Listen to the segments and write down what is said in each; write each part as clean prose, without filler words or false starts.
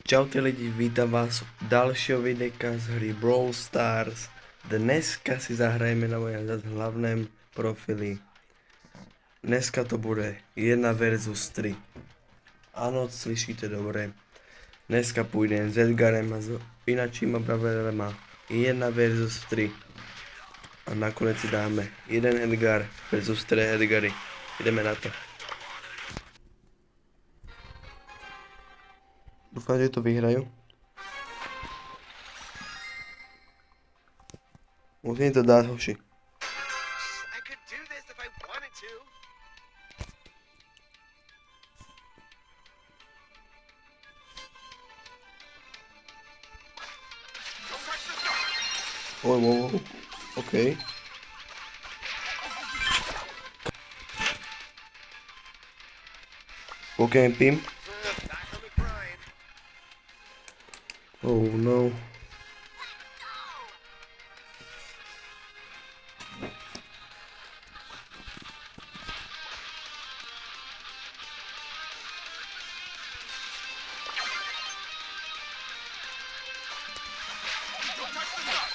Čaute lidi, vítam vás u ďalšieho videa z hry Brawl Stars. Dneska si zahrajeme na mojom hlavném profili. Dneska to bude 1 versus 3. Áno, slyšíte dobre. Dneska pôjdem s Edgarem a s inačíma braverelema 1 versus 3. A nakonec si dáme 1 Edgar versus 3 Edgary. Ideme na to. Dúfam, že to vyhrajú. Musím to dať, hoši. I could do this if I wanted to. Don't touch the star. Wow. OK. Pokempím. Back on the grind. Oh no. Don't touch the star.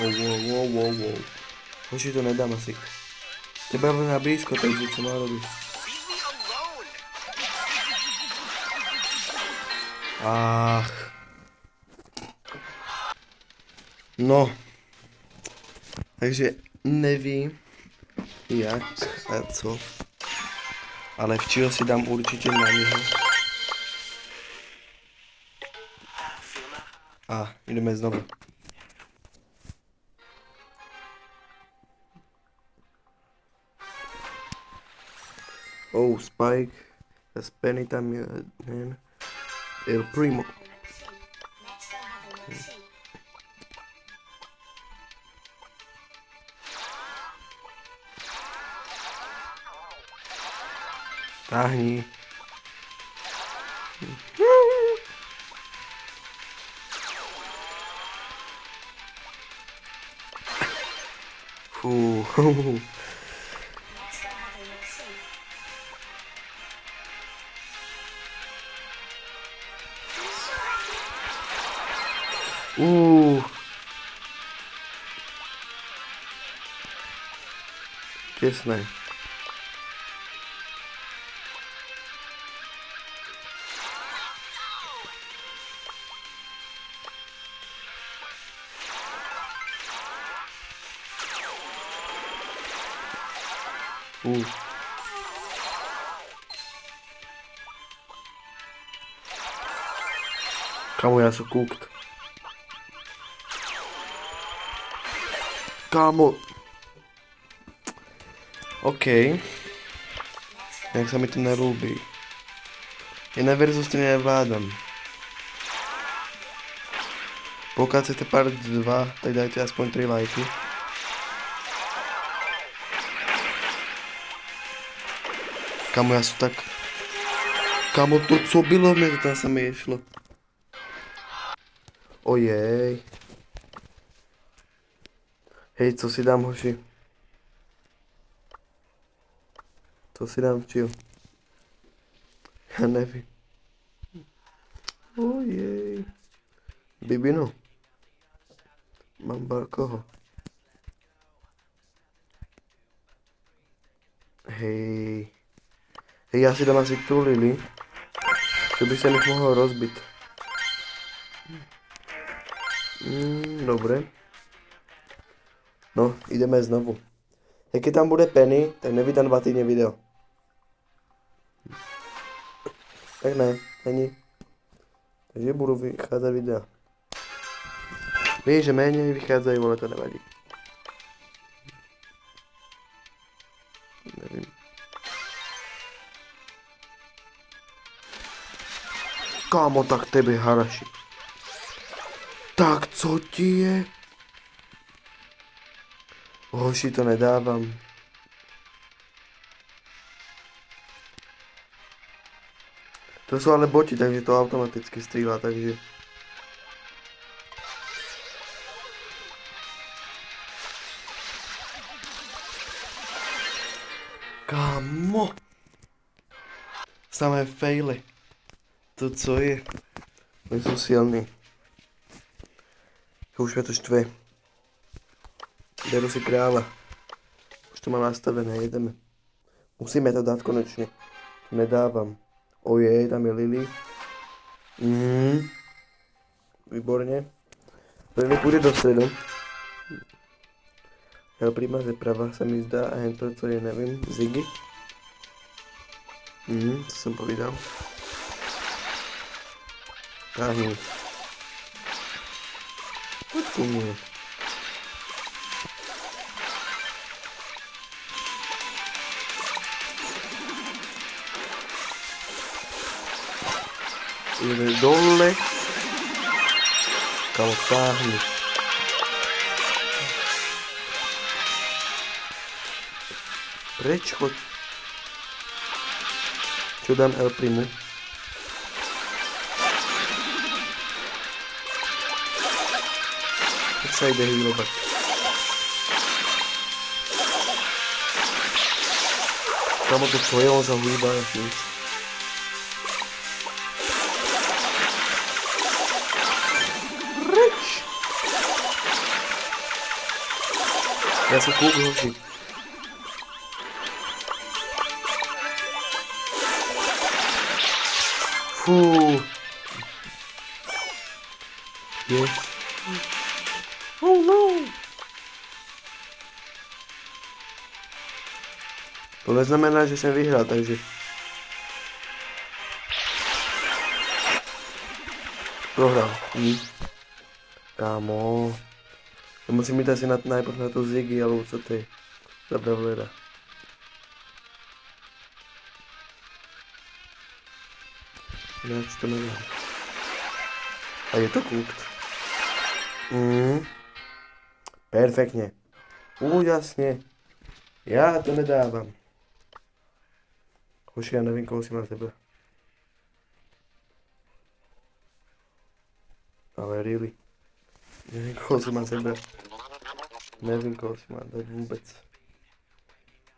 Wow. Hoši, to nedám asi. Teba na blízko, takže co má robiť? Leave me alone. Ach. No. Takže nevím, jak a co. Ale včil si dám určite na něho. A ideme znovu. Oh, Spike. Penny tam je. El Primo. Táhni. Fú. Těsné. Kámo, já jsem cooked. Kámo. OK. Jak sa mi to nelúbi. 1 versus 3 nevládam. Pokiaľ chcete part 2, tak dajte aspoň 3 lajky. Kámo, ja som tak... Kámo, to co bylo, mne to tam sa mi išlo. Ojej. Hej, co si dám, hoši? Co si dám, čil? Ja nevím. Ojej. Bibino. Mám koho? Hej. Hej, ja si dám asi tú Lily. Čo by sa mi mohol rozbiť. Dobre. No, ideme znovu. Hej, keď tam bude Penny, tak nevydám 2 týdne video. Tak ne, není. Takže budú vychádzať videa. Víš, že méně vychádzajú, ale to nevadí. Nevím. Kámo, tak tebe haraši. Tak co ti je? Hoši, to nedávám. To sú ale boti, takže to automaticky střílá, takže... Kámo. Samé faily. To co je? Nejsou silný. Už mě to štve. Beru si krále. Už to mám nastavené, jedeme. Musíme to dát konečně. To nedávám. Ojej, tam je Lily. Výborně. Lily půjde do středu. El Prima zeprava se mi zdá a jen to, co je, nevím, Ziggy. Co jsem povídal. Táhni. Pojď ku mně. Jde dole. Kamo, táhni. Preč, choď. Čo dám El Primu? Teď sa ide hýlobať. Kamo, to čo je, on sa hýba, nič. Preč! Ja sa kúk hoši. Fú. Yes. Oh no. To neznamená, že jsem vyhrál, takže... Prohrál. Kámo. Já musím jít asi najprv na tu Ziggy, alebo co to je? Za bravlera. Ináč to nevím. A je to cooked. Perfektně. Úžasně. Já to nedávám. Hoši, já nevím, koho si mám tebe. Ale really. Nevím, koho si mám tebe. Nevím, koho si mám dať vůbec.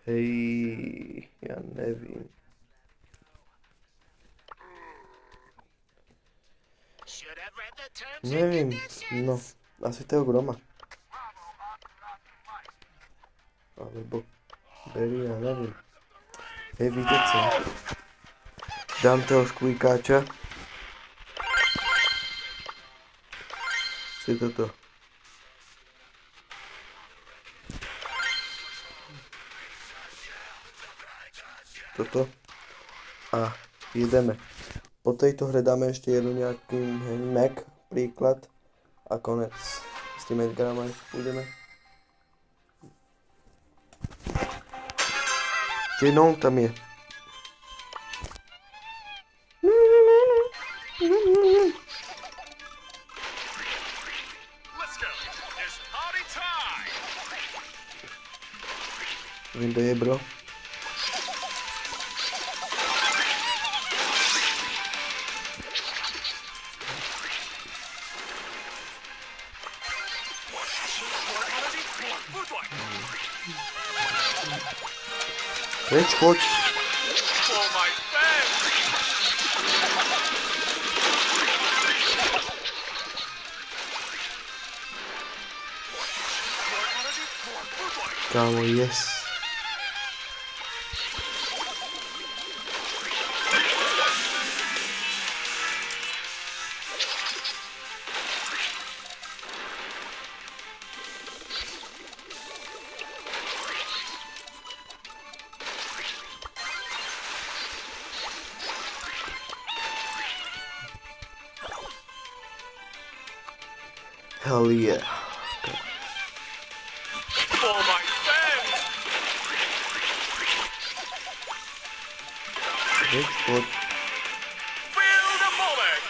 Hej, já nevím. Nevím, no, asi toho Groma. Alebo Berry, já nevím. Hej, víte co? Dám toho skvíkáča. Si toto. Toto. A jedeme. Po tejto hre dáme ještě jednu nějaký Mac příklad a konec. S tím Edgarem aj půjdeme. Jenom tam je. Vím, kde je, bro. Preč, choď. Kámo, yes. Hell yeah. For my fans! Preč, choď. Feel the moment!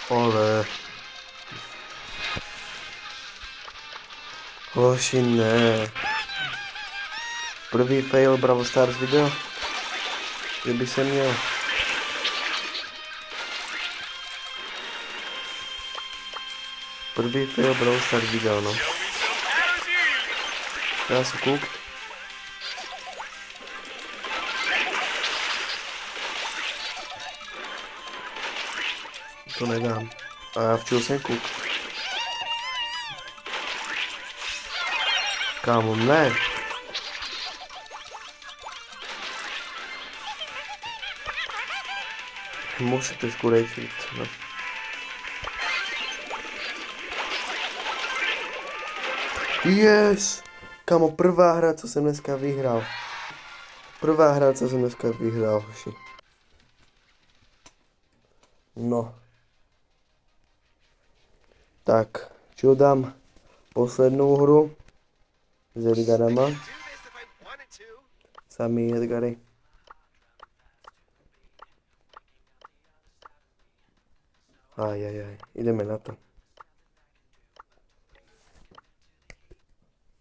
Ale. Hoši, ne. Prvý fail Brawl Stars video. Kdyby se měl. Prvý fail Brawl Stars video, no. Teraz sú cooked. To nedám. A já včil jsem cooked. Kámo, ne. Musí trošku rejčit, no. Yes! Kámo, prvá hra, co jsem dneska vyhrál. Prvá hra, co jsem dneska vyhrál, hoši. No. Tak, čo dám? Poslednou hru. S Edgarama. Do this if I wanted to. Samý Edgary. Ajajaj, ideme na to.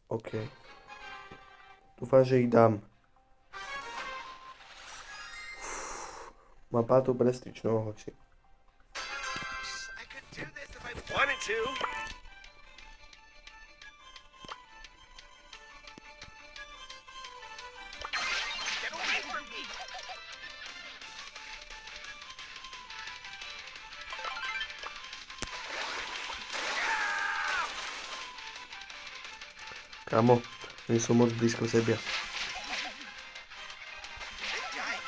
OK. Dúfam, že ich dám. Má pátu prestičnou, hoči. I could do this if I wanted to. Get away from me. Kámo, oni sú moc blízko sebia.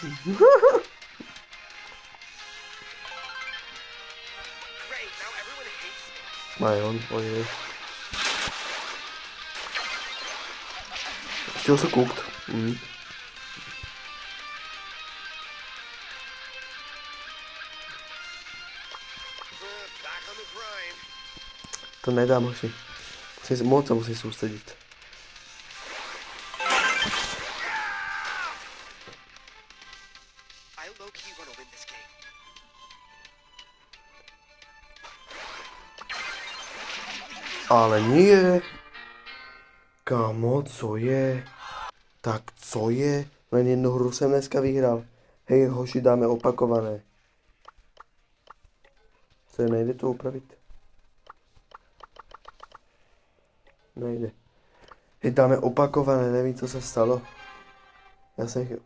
Great, now everyone hates me. Aj on, ojej. Still sú cooked. Back on the grind. To nedám, hoši. Moc sa musím sústrediť. I low-key want to win this game. Ale nie. Kámo, co je? Tak co je? Len jednu hru jsem dneska vyhrál. Hej, hoši, dáme opakované. Co je, nejde to upravit? Nejde. Hej, dáme opakované, nevím, co se stalo.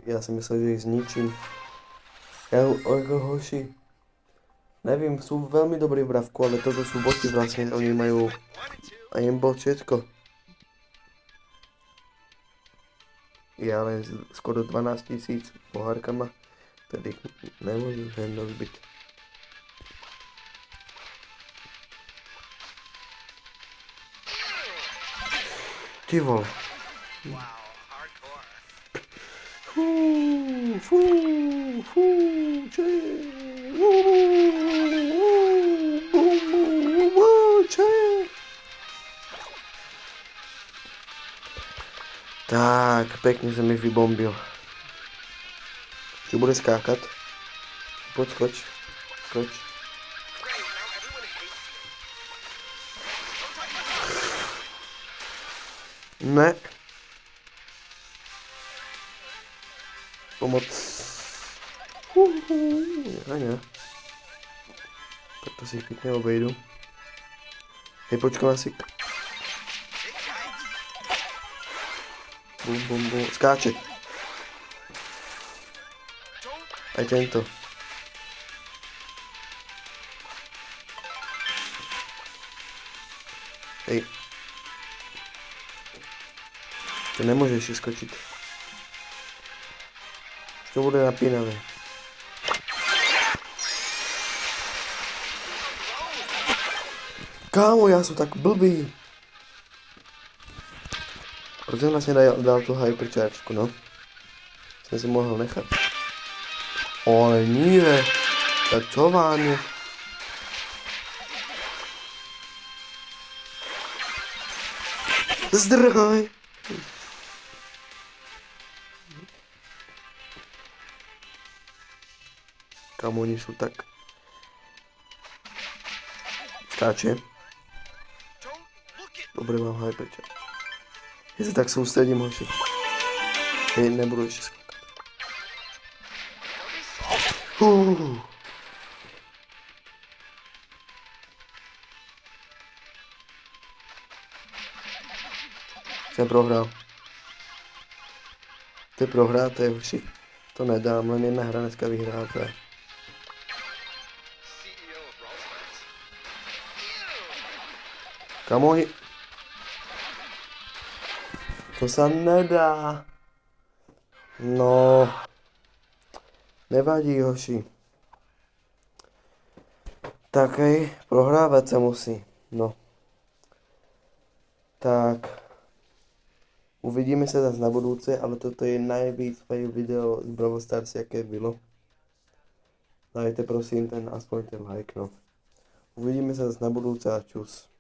Já jsem myslel, že jich zničím. Jako hoši. Nevím, jsou velmi dobrý v bravku, ale toto jsou boty vlastně, oni mají Wanted to. a jen bot všetko. Je ale skoro 12 000 pohárkama, tedy nemůžu jen rozbit. Ty vole. Wow, hardcore. Tak, pekne sa mi vybombil. Čo bude skákať? Poď, skoč. Skoč. Great, now everyone hates me. Ne. Pomoc. Ja nie. Tak to si ich pekne obejdu. Hej, počkám asi. Bum, bum, bum. Skáče. Aj tento. Hej. To nemôžeš si skočiť. To bude napínavé. Kámo, ja som tak blbý. Proč jsem vlastně dal tu hyperchargeku, no? Jsem si mohl nechat. Ale nie. Tak čo váňu? Zdrhaj. Kam oni sú tak... Skáče. Dobre, mám hypercharge. Ja sa tak sústredím, hoši. Hej, nebudu ešte skákať. Jsem prohrál. Ty prohráte, hoši. To nedám, len jedna hra dneska vyhráte. CEO of Brawl Stars. Kamoj. To sa nedá. No. Nevadí, hoši. Tak hej, prohrávať sa musí. No. Tak. Uvidíme sa zase na budúce, ale toto je najvíc fail video z Brawl Stars, jaké bylo. Dajte prosím ten aspoň ten like, no. Uvidíme sa zase na budúce a čus.